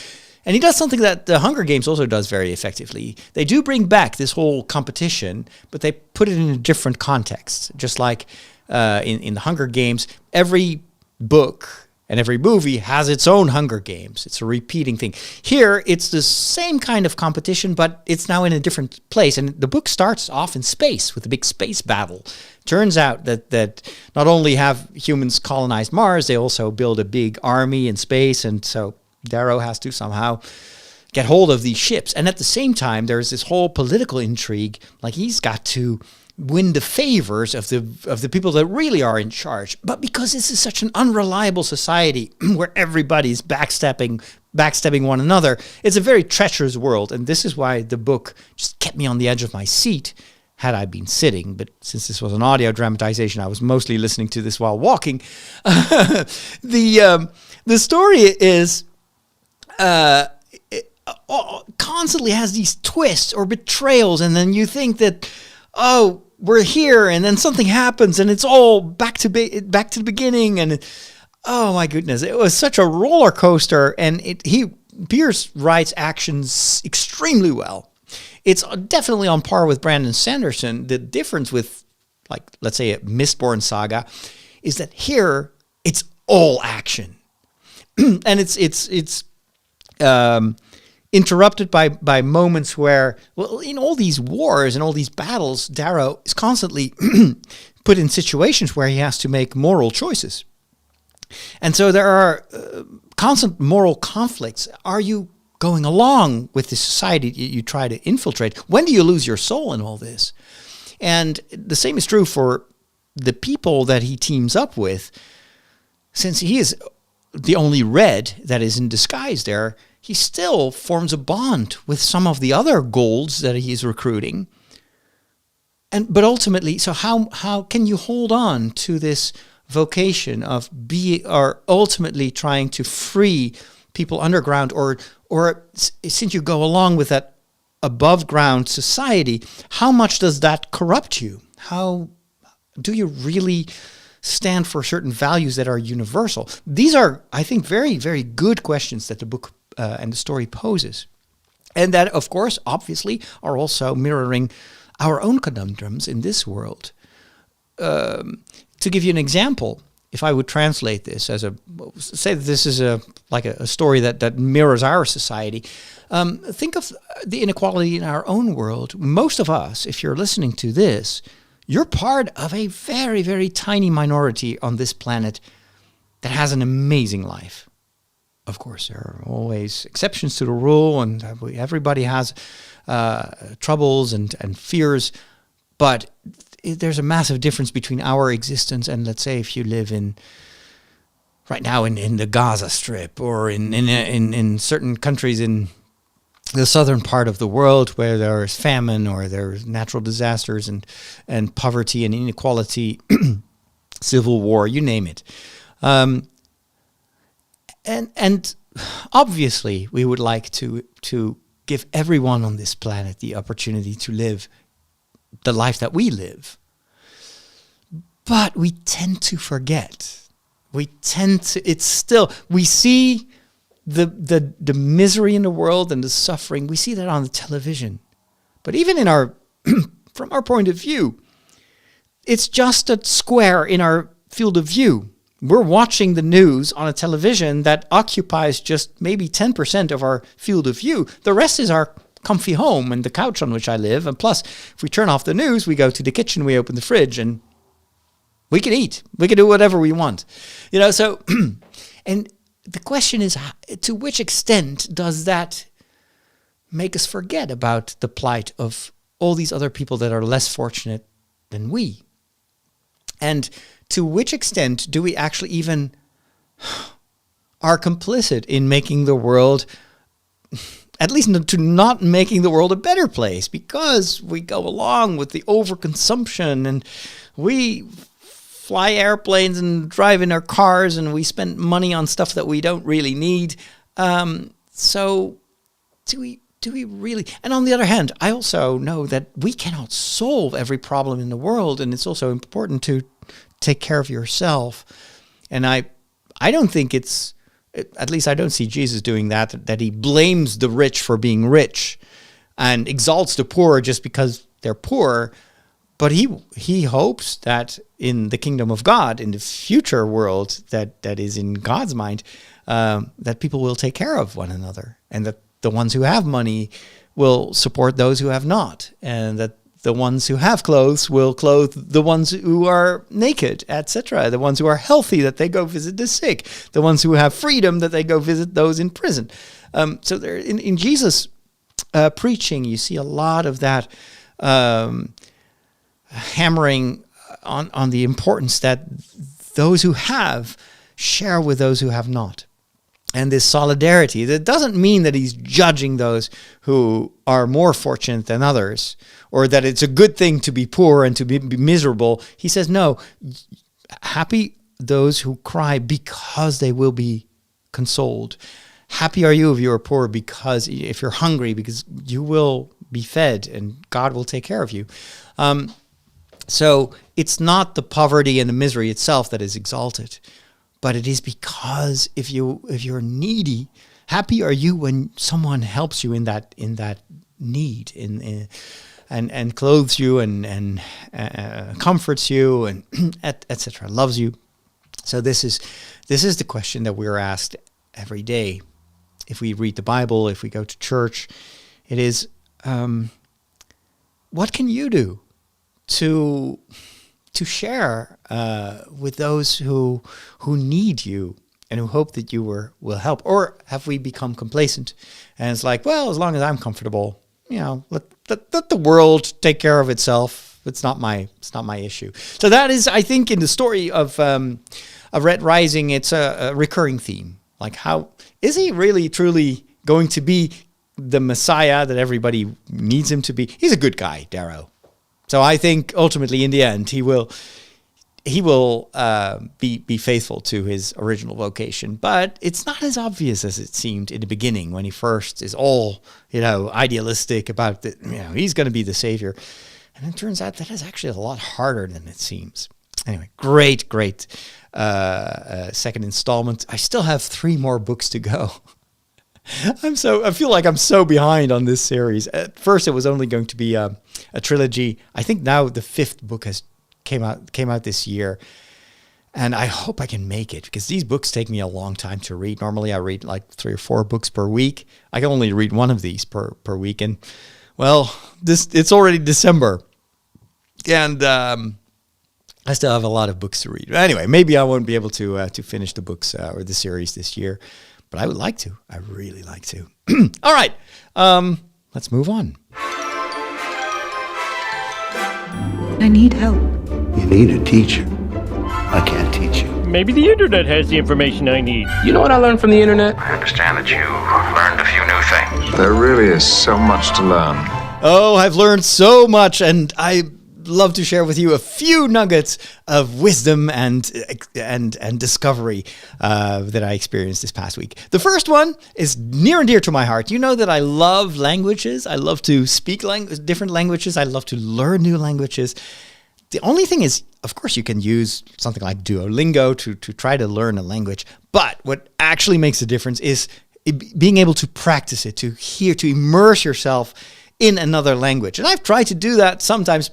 And he does something that the Hunger Games also does very effectively. They do bring back this whole competition, but they put it in a different context. Just like in the Hunger Games, every book and every movie has its own Hunger Games. It's a repeating thing. Here, it's the same kind of competition, but it's now in a different place. And the book starts off in space with a big space battle. Turns out that not only have humans colonized Mars, they also build a big army in space. And so Darrow has to somehow get hold of these ships. And at the same time, there's this whole political intrigue. Like, he's got to win the favors of the people that really are in charge. But because this is such an unreliable society where everybody's backstabbing one another, it's a very treacherous world. And this is why the book just kept me on the edge of my seat had I been sitting. But since this was an audio dramatization, I was mostly listening to this while walking. The story is constantly has these twists or betrayals, and then you think that, oh, we're here, and then something happens, and it's all back to the beginning, and oh my goodness, it was such a roller coaster. And Pierce writes actions extremely well. It's definitely on par with Brandon Sanderson. The difference with, like, let's say a Mistborn saga is that here it's all action, and it's interrupted by moments where, well, in all these wars and all these battles, Darrow is constantly put in situations where he has to make moral choices. And so there are constant moral conflicts. Are you going along with the society you try to infiltrate? When do you lose your soul in all this? And the same is true for the people that he teams up with. Since he is the only red that is in disguise there, he still forms a bond with some of the other golds that he's recruiting. But ultimately, so how can you hold on to this vocation of ultimately trying to free people underground, or since you go along with that above ground society, how much does that corrupt you? How do you really stand for certain values that are universal? These are, I think, very, very good questions that the book and the story poses. And that, of course, obviously, are also mirroring our own conundrums in this world. To give you an example, if I would translate this as say that this is a story that mirrors our society, think of the inequality in our own world. Most of us, if you're listening to this, you're part of a very, very tiny minority on this planet that has an amazing life. Of course, there are always exceptions to the rule, and everybody has troubles and fears, but there's a massive difference between our existence and, let's say, if you live right now in the Gaza Strip, or in certain countries in the southern part of the world where there is famine, or there's natural disasters and poverty and inequality, civil war, you name it. And obviously, we would like to give everyone on this planet the opportunity to live the life that we live. But we tend to forget. We see the misery in the world and the suffering. We see that on the television. But even from our point of view, it's just a square in our field of view. We're watching the news on a television that occupies just maybe 10% of our field of view. The rest is our comfy home and the couch on which I live. And plus, if we turn off the news, we go to the kitchen, we open the fridge, and we can eat. We can do whatever we want. So, and the question is, to which extent does that make us forget about the plight of all these other people that are less fortunate than we? And to which extent do we actually even are complicit in making the world, at least to not making the world a better place, because we go along with the overconsumption and we fly airplanes and drive in our cars and we spend money on stuff that we don't really need. So do we really? And on the other hand, I also know that we cannot solve every problem in the world, and it's also important to take care of yourself. And I don't think at least I don't see Jesus doing that he blames the rich for being rich and exalts the poor just because they're poor. But he hopes that in the kingdom of God, in the future world that is in God's mind, that people will take care of one another, and that the ones who have money will support those who have not, and that the ones who have clothes will clothe the ones who are naked, etc. The ones who are healthy, that they go visit the sick. The ones who have freedom, that they go visit those in prison. So there, in Jesus' preaching, you see a lot of that hammering on the importance that those who have share with those who have not. And this solidarity, that doesn't mean that he's judging those who are more fortunate than others, or that it's a good thing to be poor and to be miserable. He says, no, happy those who cry because they will be consoled. Happy are you if you are poor, because if you're hungry, because you will be fed and God will take care of you. So it's not the poverty and the misery itself that is exalted, but it is because if you're needy, happy are you when someone helps you in that need, and clothes you and comforts you and etc. loves you. So this is the question that we're asked every day. If we read the Bible, if we go to church, it is, what can you do to share with those who need you and who hope that you will help? Or have we become complacent and it's like, well, as long as I'm comfortable, let the world take care of itself. It's not my issue. So that is, I think, in the story of Red Rising, it's a recurring theme. Like, how is he really truly going to be the Messiah that everybody needs him to be? He's a good guy, Darrow. So I think ultimately, in the end, he will be faithful to his original vocation. But it's not as obvious as it seemed in the beginning when he first is all, idealistic about he's going to be the savior. And it turns out that is actually a lot harder than it seems. Anyway, great second installment. I still have 3 more books to go. I feel like I'm so behind on this series. At first, it was only going to be a trilogy. I think now the 5th book came out this year, and I hope I can make it because these books take me a long time to read. Normally, I read like 3 or 4 books per week. I can only read one of these per week, and well, it's already December, and I still have a lot of books to read. Anyway, maybe I won't be able to finish the books or the series this year. But I would like to. I really like to. All right. Let's move on. I need help. You need a teacher. I can't teach you. Maybe the internet has the information I need. You know what I learned from the internet? I understand that you learned a few new things. There really is so much to learn. Oh, I've learned so much, and I love to share with you a few nuggets of wisdom and discovery that I experienced this past week. The first one is near and dear to my heart. You know that I love languages. I love to speak different languages. I love to learn new languages. The only thing is, of course, you can use something like Duolingo to try to learn a language. But what actually makes a difference is being able to practice it, to immerse yourself in another language. And I've tried to do that sometimes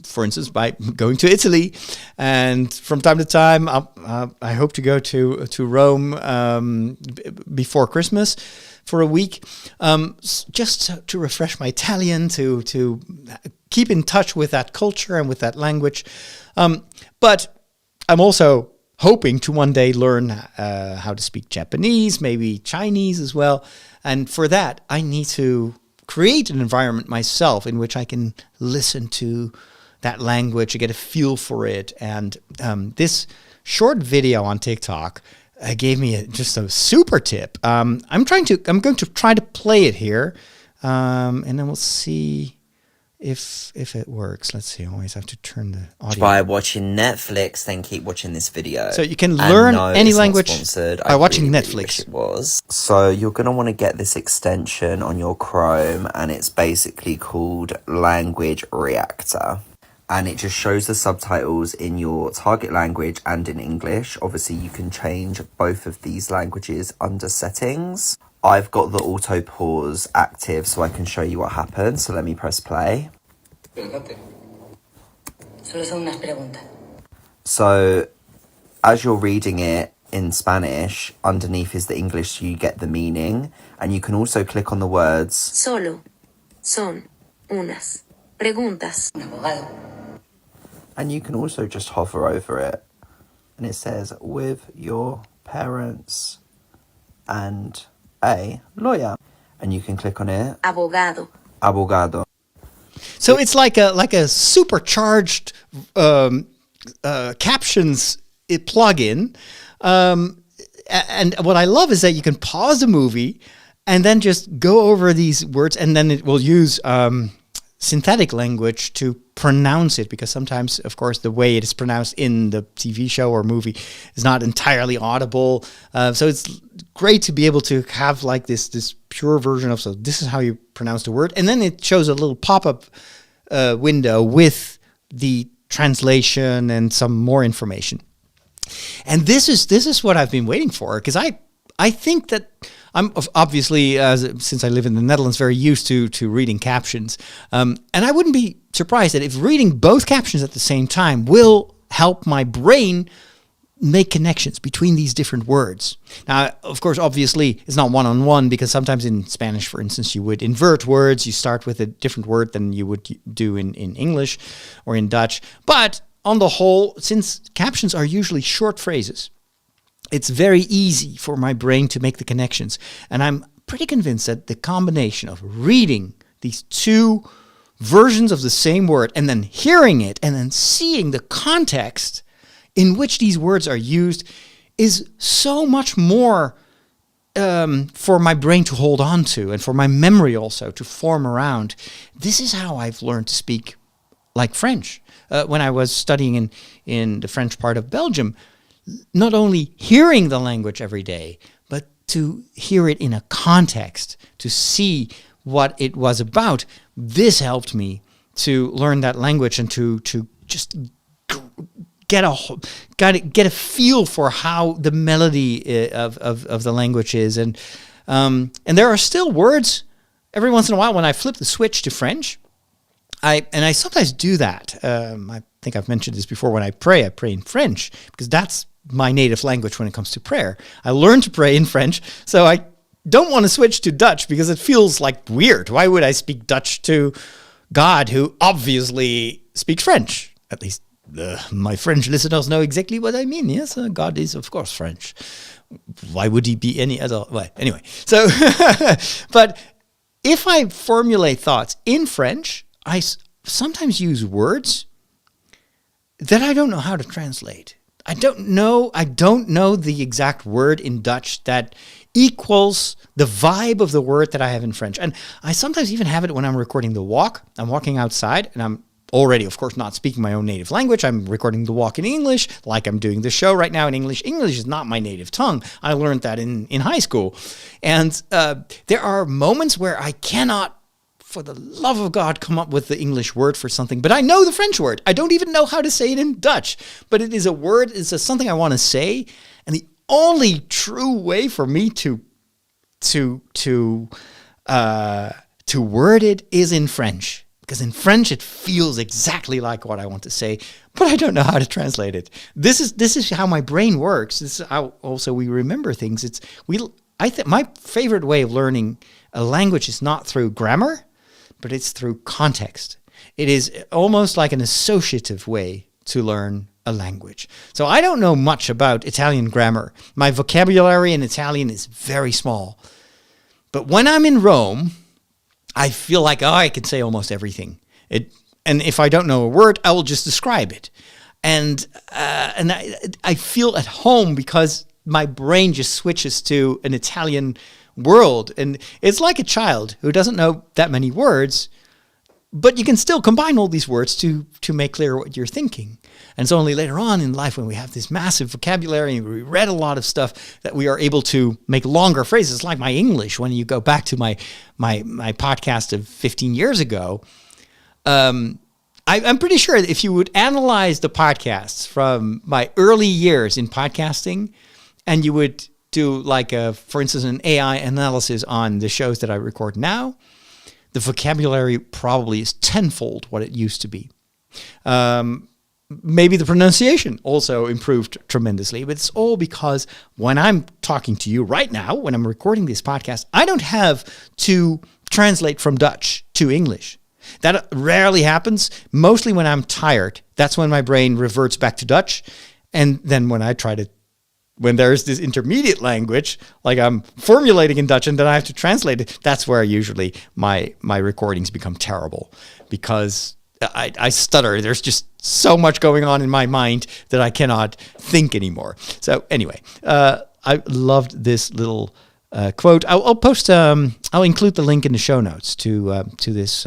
for instance, by going to Italy. And from time to time, I hope to go to Rome before Christmas for a week, just to refresh my Italian, to keep in touch with that culture and with that language. But I'm also hoping to one day learn how to speak Japanese, maybe Chinese as well. And for that, I need to create an environment myself in which I can listen to that language, get a feel for it. And this short video on TikTok gave me just a super tip. I'm going to try to play it here, and then we'll see if it works. Let's see. I always have to turn the audio. By watching Netflix, then keep watching this video. So you can learn any language by watching Netflix. Wish it was. So you're going to want to get this extension on your Chrome, and it's basically called Language Reactor. And it just shows the subtitles in your target language and in English. Obviously, you can change both of these languages under settings. I've got the auto pause active so I can show you what happens. So let me press play. So as you're reading it in Spanish, underneath is the English, so you get the meaning. And you can also click on the words. Solo son unas preguntas. And you can also just hover over it. And it says, with your parents and a lawyer. And you can click on it. Abogado. Abogado. So it's like a supercharged captions plugin. And what I love is that you can pause the movie and then just go over these words, and then it will use synthetic language to pronounce it, because sometimes, of course, the way it is pronounced in the TV show or movie is not entirely audible. So it's great to be able to have like this pure version of, so this is how you pronounce the word. And then it shows a little pop-up window with the translation and some more information. And this is what I've been waiting for, because I think that I'm obviously, since I live in the Netherlands, very used to reading captions. And I wouldn't be surprised that if reading both captions at the same time will help my brain make connections between these different words. Now, of course, obviously, it's not one-on-one, because sometimes in Spanish, for instance, you would invert words. You start with a different word than you would do in English or in Dutch. But on the whole, since captions are usually short phrases, it's very easy for my brain to make the connections. And I'm pretty convinced that the combination of reading these two versions of the same word and then hearing it and then seeing the context in which these words are used is so much more for my brain to hold on to, and for my memory also to form around. This is how I've learned to speak like French. When I was studying in the French part of Belgium, not only hearing the language every day, but to hear it in a context, to see what it was about. This helped me to learn that language and to just get a feel for how the melody of the language is. And there are still words every once in a while when I flip the switch to French. I sometimes do that. I think I've mentioned this before. When I pray in French because that's my native language when it comes to prayer. I learned to pray in French, so I don't want to switch to Dutch because it feels like weird. Why would I speak Dutch to God, who obviously speaks French? At least my French listeners know exactly what I mean. Yes, God is, of course, French. Why would he be any other? Well, anyway, so, but if I formulate thoughts in French, I sometimes use words that I don't know how to translate. I don't know the exact word in Dutch that equals the vibe of the word that I have in French. And I sometimes even have it when I'm recording the walk. I'm walking outside and I'm already, of course, not speaking my own native language. I'm recording the walk in English, like I'm doing the show right now in English. English is not my native tongue. I learned that in high school. And there are moments where I cannot, for the love of God, come up with the English word for something, but I know the French word. I don't even know how to say it in Dutch, but it is a word, it's something I want to say, and the only true way for me to word it is in French, because in French it feels exactly like what I want to say, but I don't know how to translate it. This is how my brain works. This is how also we remember things. I think my favorite way of learning a language is not through grammar, but it's through context. It is almost like an associative way to learn a language. So I don't know much about Italian grammar. My vocabulary in Italian is very small. But when I'm in Rome, I feel like, I can say almost everything. And if I don't know a word, I will just describe it. And I feel at home because my brain just switches to an Italian world. And it's like a child who doesn't know that many words, but you can still combine all these words to make clear what you're thinking. And it's only later on in life when we have this massive vocabulary and we read a lot of stuff that we are able to make longer phrases, like my English. When you go back to my podcast of 15 years ago, I'm pretty sure that if you would analyze the podcasts from my early years in podcasting, and you would do for instance, an AI analysis on the shows that I record now, the vocabulary probably is tenfold what it used to be. Maybe the pronunciation also improved tremendously, but it's all because when I'm talking to you right now, when I'm recording this podcast, I don't have to translate from Dutch to English. That rarely happens. Mostly when I'm tired, that's when my brain reverts back to Dutch. And then when there's this intermediate language, like I'm formulating in Dutch and then I have to translate it, that's where usually my recordings become terrible because I stutter. There's just so much going on in my mind that I cannot think anymore. So anyway, I loved this little quote. I'll post. I'll include the link in the show notes to this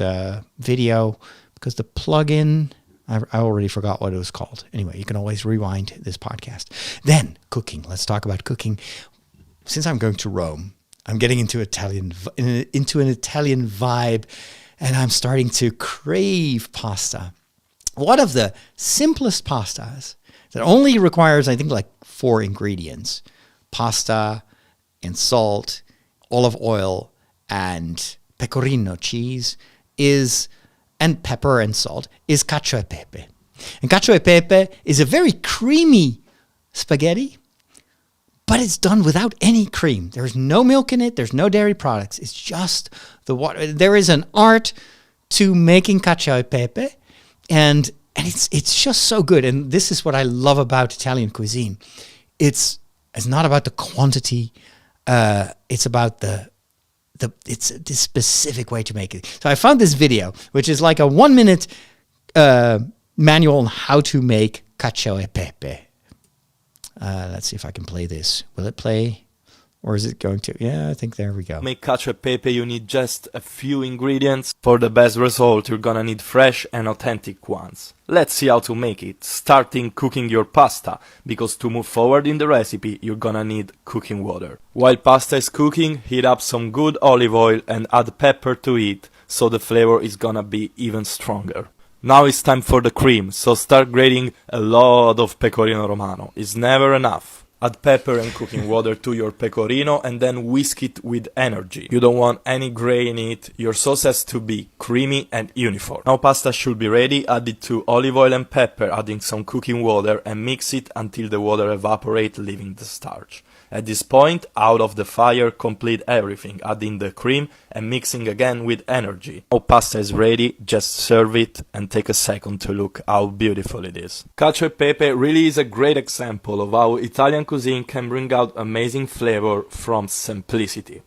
video because the plugin, I already forgot what it was called. Anyway, you can always rewind this podcast. Then cooking. Let's talk about cooking. Since I'm going to Rome, I'm getting into an Italian vibe, and I'm starting to crave pasta. One of the simplest pastas that only requires, I think, like 4 ingredients: pasta and salt, olive oil, and pecorino cheese and pepper and salt is cacio e pepe. And cacio e pepe is a very creamy spaghetti, but it's done without any cream. There's no milk in it. There's no dairy products. It's just the water. There is an art to making cacio e pepe, and it's just so good. And this is what I love about Italian cuisine. It's not about the quantity. It's about it's this specific way to make it. So I found this video, which is like a 1-minute manual on how to make cacio e pepe. Let's see if I can play this. Will it play? Or is it going to? Yeah, I think there we go. Make cacio e pepe, you need just a few ingredients. For the best result, you're gonna need fresh and authentic ones. Let's see how to make it, starting cooking your pasta, because to move forward in the recipe, you're gonna need cooking water. While pasta is cooking, heat up some good olive oil and add pepper to it, so the flavor is gonna be even stronger. Now it's time for the cream, so start grating a lot of pecorino romano. It's never enough. Add pepper and cooking water to your pecorino and then whisk it with energy. You don't want any gray in it. Your sauce has to be creamy and uniform. Now pasta should be ready. Add it to olive oil and pepper, adding some cooking water, and mix it until the water evaporates, leaving the starch. At this point, out of the fire, complete everything, adding the cream and mixing again with energy. Now pasta is ready, just serve it and take a second to look how beautiful it is. Cacio e pepe really is a great example of how Italian cuisine can bring out amazing flavor from simplicity.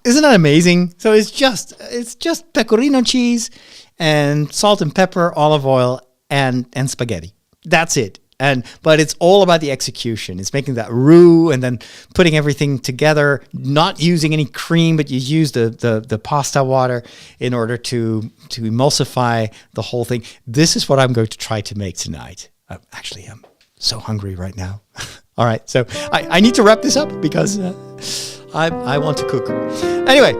Isn't that amazing? So it's just pecorino cheese and salt and pepper, olive oil, and spaghetti. That's it. But it's all about the execution. It's making that roux and then putting everything together, not using any cream, but you use the pasta water in order to emulsify the whole thing. This is what I'm going to try to make tonight. Actually, I'm so hungry right now. All right, so I need to wrap this up because I want to cook. Anyway,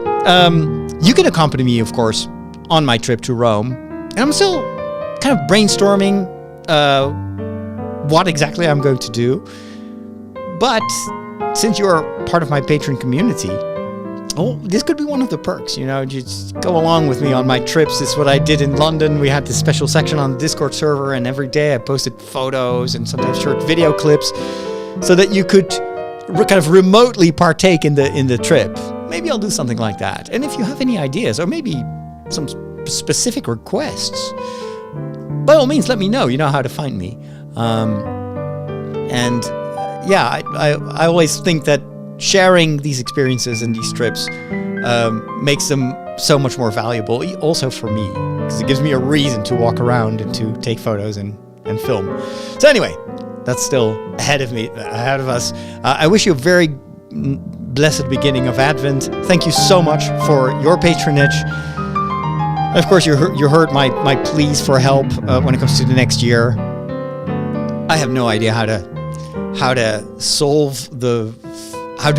you can accompany me, of course, on my trip to Rome. And I'm still kind of brainstorming what exactly I'm going to do. But since you're part of my patron community, this could be one of the perks, just go along with me on my trips. This is what I did in London. We had this special section on the Discord server, and every day I posted photos and sometimes short video clips so that you could kind of remotely partake in the trip. Maybe I'll do something like that. And if you have any ideas or maybe some specific requests, by all means, let me know. You know how to find me. I always think that sharing these experiences and these trips makes them so much more valuable, also for me, because it gives me a reason to walk around and to take photos and film. So anyway, that's still ahead of us. I wish you a very blessed beginning of Advent. Thank you so much for your patronage. And of course, you heard my pleas for help when it comes to the next year. I have no idea how to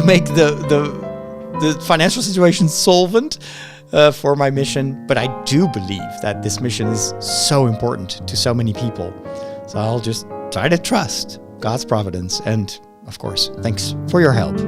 make the financial situation solvent for my mission, but I do believe that this mission is so important to so many people. So I'll just try to trust God's providence, and of course, thanks for your help.